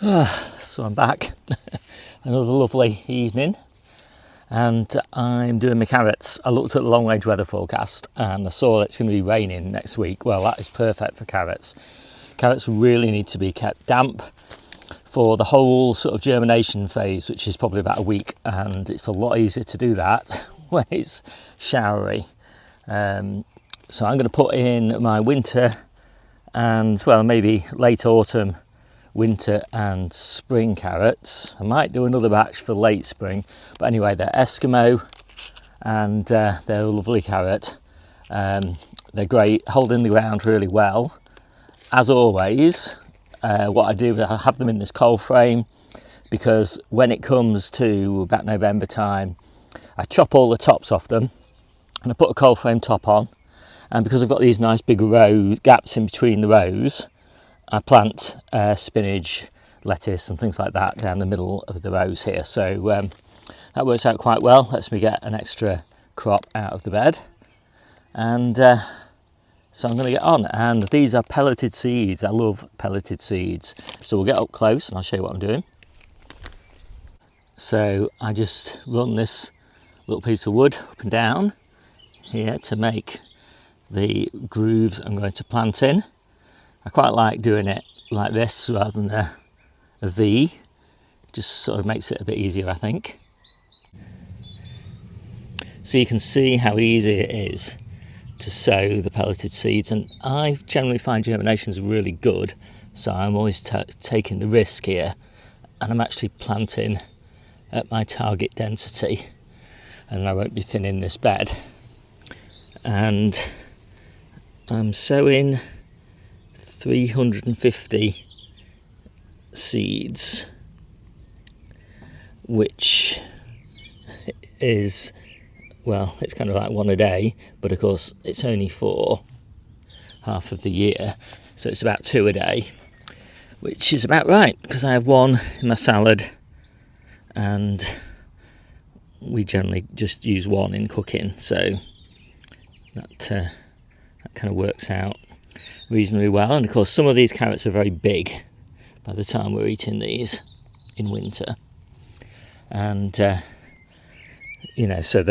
So I'm back. Another lovely evening, and I'm doing my carrots. I looked at the long range weather forecast and I saw that it's going to be raining next week. Well, that is perfect for carrots. Carrots really need to be kept damp for the whole sort of germination phase, which is probably about a week, and it's a lot easier to do that when it's showery. So I'm going to put in my winter and, well, maybe late autumn, winter and spring carrots. I might do another batch for late spring, but anyway, they're Eskimo and they're a lovely carrot. They're great, holding the ground really well. As always, what I do is I have them in this cold frame, because when it comes to about November time, I chop all the tops off them and I put a cold frame top on, and because I've got these nice big row gaps in between the rows, I plant spinach, lettuce and things like that down the middle of the rows here. So that works out quite well, lets me get an extra crop out of the bed. And so I'm going to get on. And these are pelleted seeds. I love pelleted seeds. So we'll get up close and I'll show you what I'm doing. So I just run this little piece of wood up and down here to make the grooves I'm going to plant in. I quite like doing it like this rather than a V. Just sort of makes it a bit easier, I think. So you can see how easy it is to sow the pelleted seeds, and I generally find germinations really good, so I'm always taking the risk here, and I'm actually planting at my target density, and I won't be thinning this bed. And I'm sowing 350 seeds, which is, well, it's kind of like one a day, but of course it's only for half of the year, so it's about 2 a day, which is about right, because I have 1 in my salad and we generally just use 1 in cooking, so that kind of works out reasonably well. And of course some of these carrots are very big by the time we're eating these in winter, and you know, so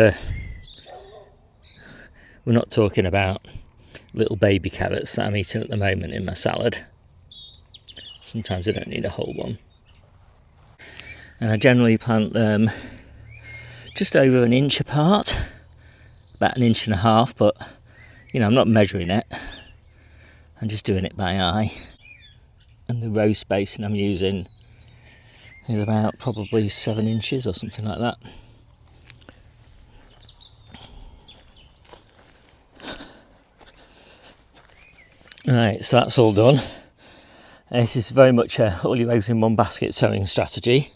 we're not talking about little baby carrots that I'm eating at the moment in my salad. Sometimes I don't need a whole one. And I generally plant them just over 1 inch apart, about 1.5 inches, but you know, I'm not measuring it, I'm just doing it by eye. And the row spacing I'm using is about probably 7 inches or something like that. Right, so that's all done. This is very much all your eggs in one basket sowing strategy,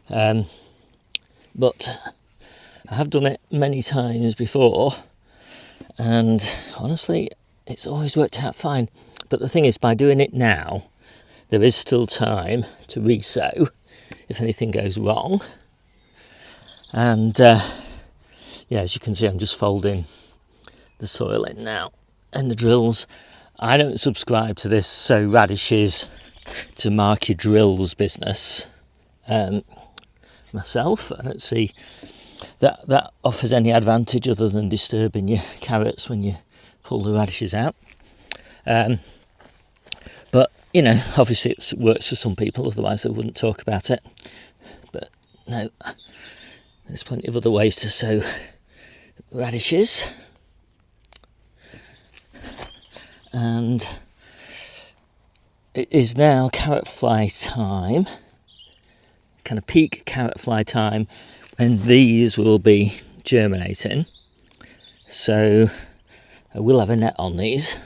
but I have done it many times before, and honestly it's always worked out fine. But the thing is, by doing it now, there is still time to re-sow if anything goes wrong. And yeah, as you can see, I'm just folding the soil in now and the drills. I don't subscribe to this sow radishes to mark your drills business myself. I don't see that offers any advantage other than disturbing your carrots when you pull the radishes out. But you know, obviously it works for some people, otherwise they wouldn't talk about it. But no, there's plenty of other ways to sow radishes. And it is now carrot fly time, kind of peak carrot fly time, when these will be germinating. So I will have a net on these,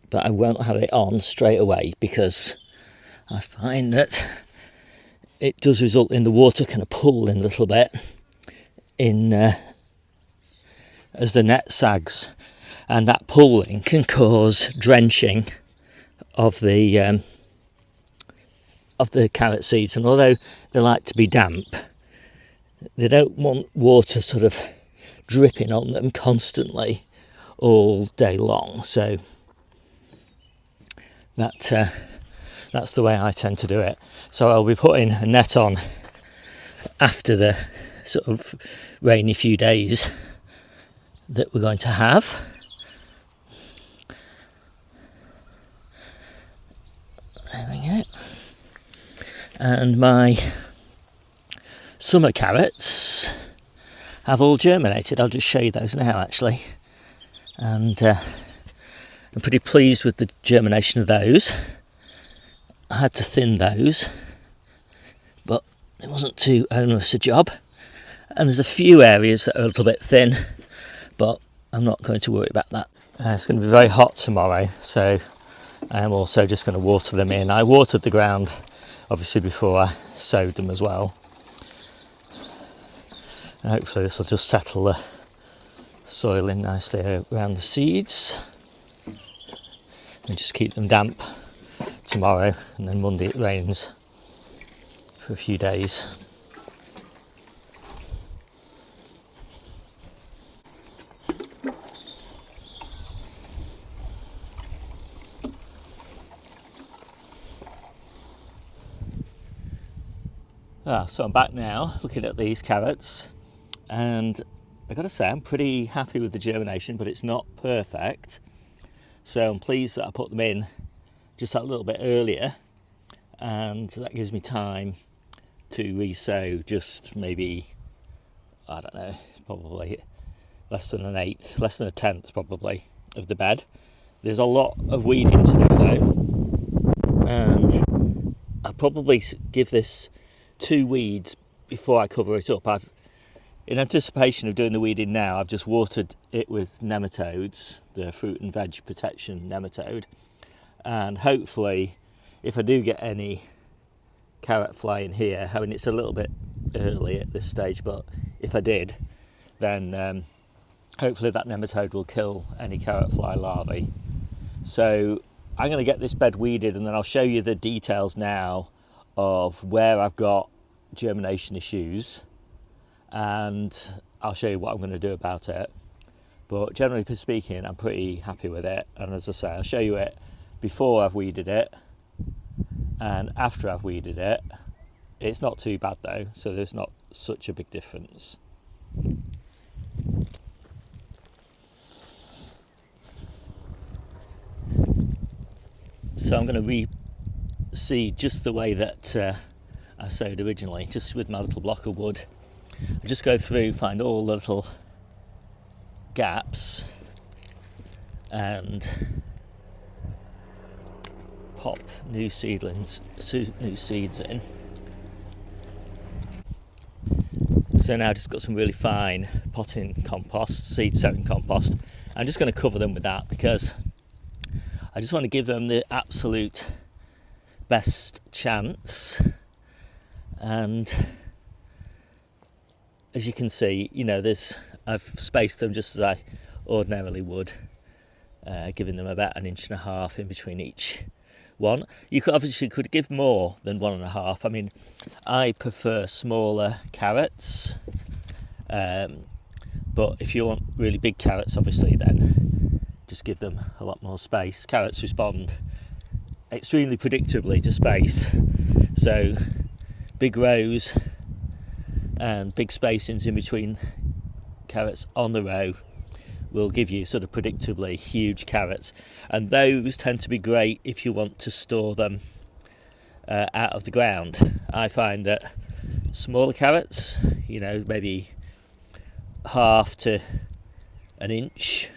but I won't have it on straight away, because I find that it does result in the water kind of pooling a little bit in as the net sags, and that pooling can cause drenching of the carrot seeds. And although they like to be damp, they don't want water sort of dripping on them constantly all day long. So that That's the way I tend to do it. So I'll be putting a net on after the sort of rainy few days that we're going to have. There we go. And my summer carrots have all germinated. I'll just show you those now actually. And I'm pretty pleased with the germination of those. I had to thin those, but it wasn't too onerous a job. And there's a few areas that are a little bit thin, but I'm not going to worry about that. It's going to be very hot tomorrow, so I'm also just going to water them in. I watered the ground obviously before I sowed them as well. And hopefully this will just settle the soil in nicely around the seeds. And just keep them damp tomorrow, and then Monday it rains for a few days. So I'm back now looking at these carrots, and I've got to say I'm pretty happy with the germination, but it's not perfect. So I'm pleased that I put them in just that little bit earlier, and that gives me time to re-sow just maybe, I don't know, it's probably less than an eighth, less than a tenth probably of the bed. There's a lot of weeding to do though, and I'll probably give this 2 weeds before I cover it up. In anticipation of doing the weeding now, I've just watered it with nematodes, the fruit and veg protection nematode, and hopefully if I do get any carrot fly in here, I mean it's a little bit early at this stage, but if I did, then hopefully that nematode will kill any carrot fly larvae. So I'm going to get this bed weeded, and then I'll show you the details now of where I've got germination issues, and I'll show you what I'm going to do about it. But generally speaking, I'm pretty happy with it, and as I say, I'll show you it before I've weeded it and after I've weeded it. It's not too bad though, so there's not such a big difference. So I'm going to reseed just the way that I sowed originally, just with my little block of wood. I just go through, find all the little gaps and pop new seedlings, new seeds in. So now I've just got some really fine potting compost, seed sowing compost. I'm just going to cover them with that because I just want to give them the absolute best chance. And as you can see, you know, I've spaced them just as I ordinarily would, giving them about 1.5 inches in between each one. You could give more than 1.5. I mean, I prefer smaller carrots, but if you want really big carrots, obviously, then just give them a lot more space. Carrots respond extremely predictably to space, so big rows and big spacings in between carrots on the row will give you sort of predictably huge carrots, and those tend to be great if you want to store them out of the ground. I find that smaller carrots, you know, maybe 1/2 to 1 inch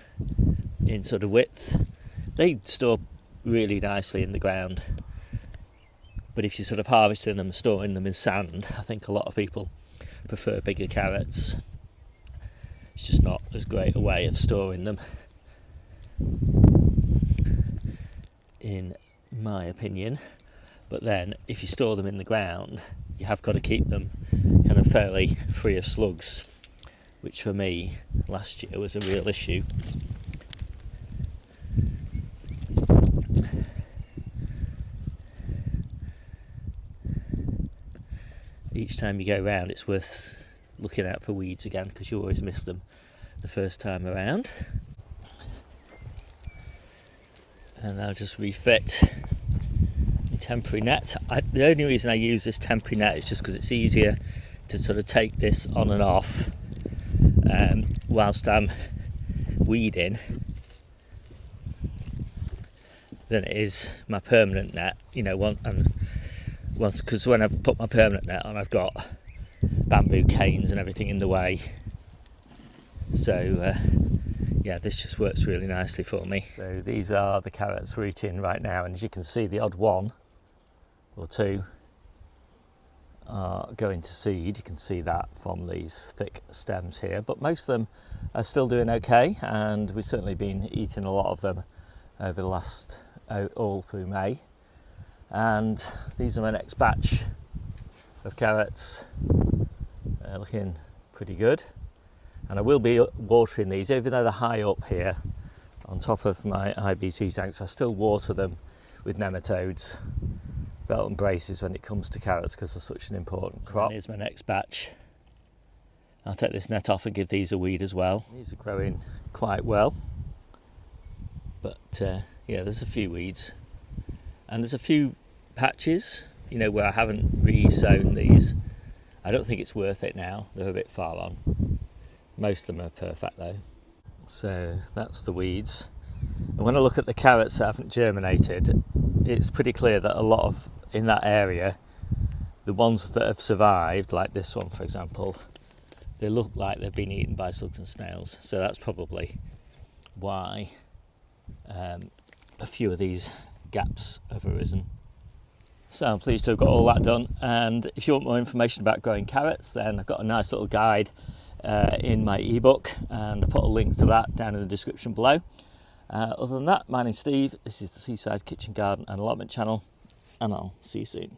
in sort of width, they store really nicely in the ground. But if you're sort of harvesting them, storing them in sand, I think a lot of people prefer bigger carrots. It's just not as great a way of storing them, in my opinion. But then if you store them in the ground, you have got to keep them kind of fairly free of slugs, which for me last year was a real issue. Each time you go round, it's worth looking out for weeds again, because you always miss them the first time around. And I'll just refit temporary net. The only reason I use this temporary net is just because it's easier to sort of take this on and off whilst I'm weeding than it is my permanent net, you know. Once, because when I've put my permanent net on, I've got bamboo canes and everything in the way, so yeah, this just works really nicely for me. So these are the carrots we're eating right now, and as you can see, the odd one or two are going to seed. You can see that from these thick stems here, but most of them are still doing okay, and we've certainly been eating a lot of them over the last all through May. And these are my next batch of carrots, looking pretty good. And I will be watering these, even though they're high up here on top of my IBC tanks. I still water them with nematodes, belt and braces, when it comes to carrots, because they're such an important crop. Here's my next batch. I'll take this net off and give these a weed as well. These are growing quite well, but yeah, there's a few weeds, and there's a few patches, you know, where I haven't re-sown these. I don't think it's worth it now, they're a bit far on. Most of them are perfect though. So that's the weeds. And when I look at the carrots that haven't germinated, it's pretty clear that a lot of, in that area, the ones that have survived, like this one for example, they look like they've been eaten by slugs and snails. So that's probably why a few of these gaps have arisen. So I'm pleased to have got all that done, and if you want more information about growing carrots, then I've got a nice little guide in my ebook, and I'll put a link to that down in the description below. Other than that, my name's Steve, this is the Seaside Kitchen Garden and Allotment channel, and I'll see you soon.